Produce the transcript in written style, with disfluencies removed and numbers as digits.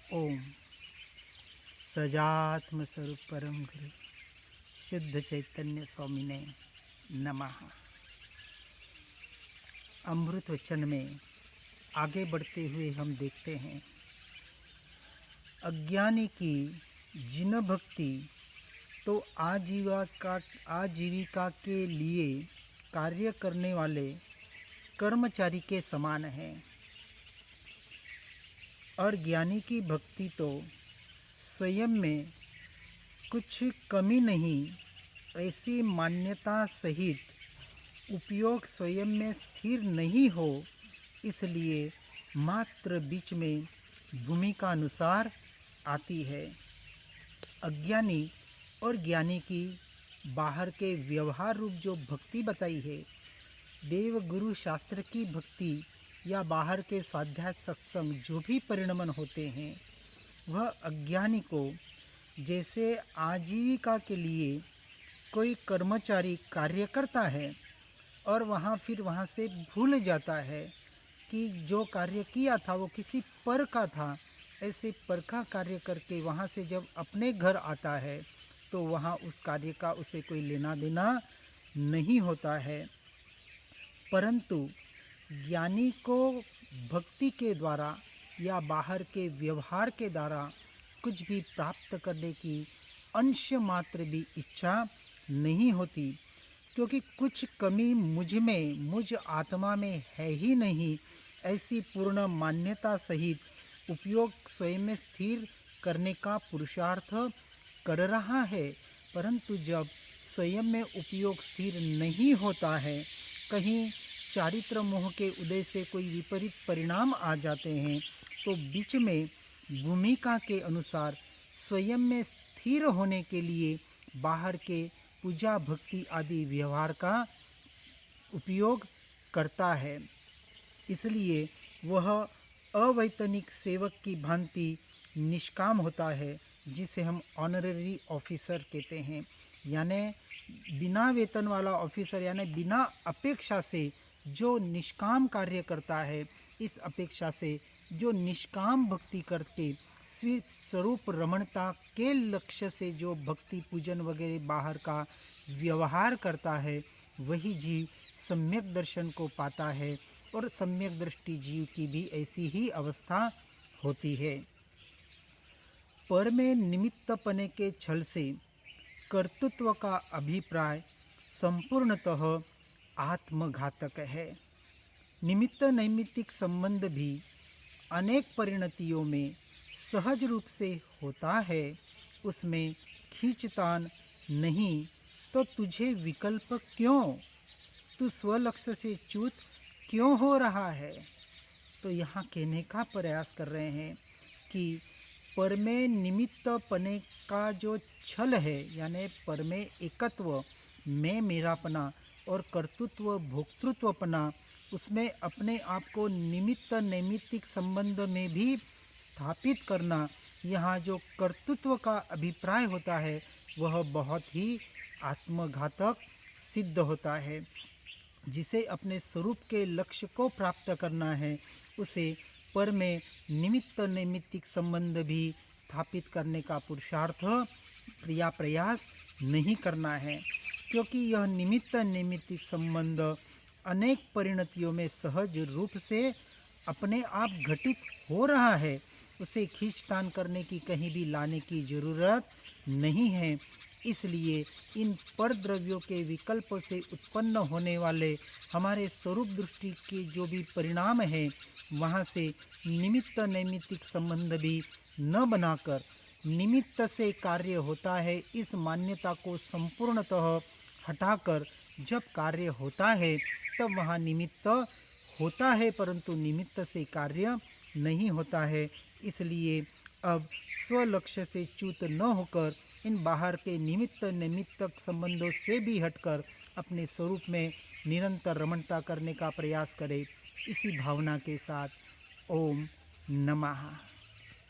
ओम सजात्म स्वरूप परम गुरु शुद्ध चैतन्य स्वामिने नमः। अमृत वचन में आगे बढ़ते हुए हम देखते हैं, अज्ञानी की जिन भक्ति तो आजीविका के लिए कार्य करने वाले कर्मचारी के समान है, और ज्ञानी की भक्ति तो स्वयं में कुछ कमी नहीं, ऐसी मान्यता सहित उपयोग स्वयं में स्थिर नहीं हो, इसलिए मात्र बीच में भूमिका अनुसार आती है। अज्ञानी और ज्ञानी की बाहर के व्यवहार रूप जो भक्ति बताई है, देव गुरु शास्त्र की भक्ति या बाहर के स्वाध्याय सत्संग जो भी परिणमन होते हैं, वह अज्ञानी को जैसे आजीविका के लिए कोई कर्मचारी कार्य करता है और फिर वहाँ से भूल जाता है कि जो कार्य किया था वो किसी पर का था। ऐसे पर का कार्य करके वहाँ से जब अपने घर आता है तो वहाँ उस कार्य का उसे कोई लेना देना नहीं होता है। परंतु ज्ञानी को भक्ति के द्वारा या बाहर के व्यवहार के द्वारा कुछ भी प्राप्त करने की अंश मात्र भी इच्छा नहीं होती, क्योंकि कुछ कमी मुझ आत्मा में है ही नहीं, ऐसी पूर्ण मान्यता सहित उपयोग स्वयं में स्थिर करने का पुरुषार्थ कर रहा है। परंतु जब स्वयं में उपयोग स्थिर नहीं होता है, कहीं चारित्र मोह के उदय से कोई विपरीत परिणाम आ जाते हैं, तो बीच में भूमिका के अनुसार स्वयं में स्थिर होने के लिए बाहर के पूजा भक्ति आदि व्यवहार का उपयोग करता है। इसलिए वह अवैतनिक सेवक की भांति निष्काम होता है, जिसे हम ऑनररी ऑफिसर कहते हैं, यानी बिना वेतन वाला ऑफिसर, यानी बिना अपेक्षा से जो निष्काम कार्य करता है। इस अपेक्षा से जो निष्काम भक्ति करके स्वरूप रमणता के लक्ष्य से जो भक्ति पूजन वगैरह बाहर का व्यवहार करता है, वही जीव सम्यक दर्शन को पाता है, और सम्यक दृष्टि जीव की भी ऐसी ही अवस्था होती है। पर में निमित्तपने के छल से कर्तृत्व का अभिप्राय संपूर्णतः आत्मघातक है। निमित्त नैमित्तिक संबंध भी अनेक परिणतियों में सहज रूप से होता है, उसमें खींचतान नहीं, तो तुझे विकल्प क्यों? तू स्वलक्ष्य से च्युत क्यों हो रहा है? तो यहाँ कहने का प्रयास कर रहे हैं कि पर में निमित्तपने का जो छल है, यानी पर में एकत्व में मेरापना और कर्तृत्व भोक्तृत्वपना, उसमें अपने आप को निमित्त नैमित्तिक संबंध में भी स्थापित करना, यहाँ जो कर्तृत्व का अभिप्राय होता है वह बहुत ही आत्मघातक सिद्ध होता है। जिसे अपने स्वरूप के लक्ष्य को प्राप्त करना है, उसे पर में निमित्त नैमित्तिक संबंध भी स्थापित करने का पुरुषार्थ या प्रयास नहीं करना है, क्योंकि यह निमित्त नैमित्तिक संबंध अनेक परिणतियों में सहज रूप से अपने आप घटित हो रहा है। उसे खींचतान करने की, कहीं भी लाने की जरूरत नहीं है। इसलिए इन पर द्रव्यों के विकल्प से उत्पन्न होने वाले हमारे स्वरूप दृष्टि के जो भी परिणाम हैं, वहाँ से निमित्त नैमित्तिक संबंध भी न बनाकर निमित्त से कार्य होता है, इस मान्यता को संपूर्णतः हटाकर जब कार्य होता है तब वहाँ निमित्त होता है, परंतु निमित्त से कार्य नहीं होता है। इसलिए अब स्वलक्ष्य से च्युत न होकर इन बाहर के निमित्त नैमित्तक संबंधों से भी हटकर अपने स्वरूप में निरंतर रमणता करने का प्रयास करें। इसी भावना के साथ ओम नमः।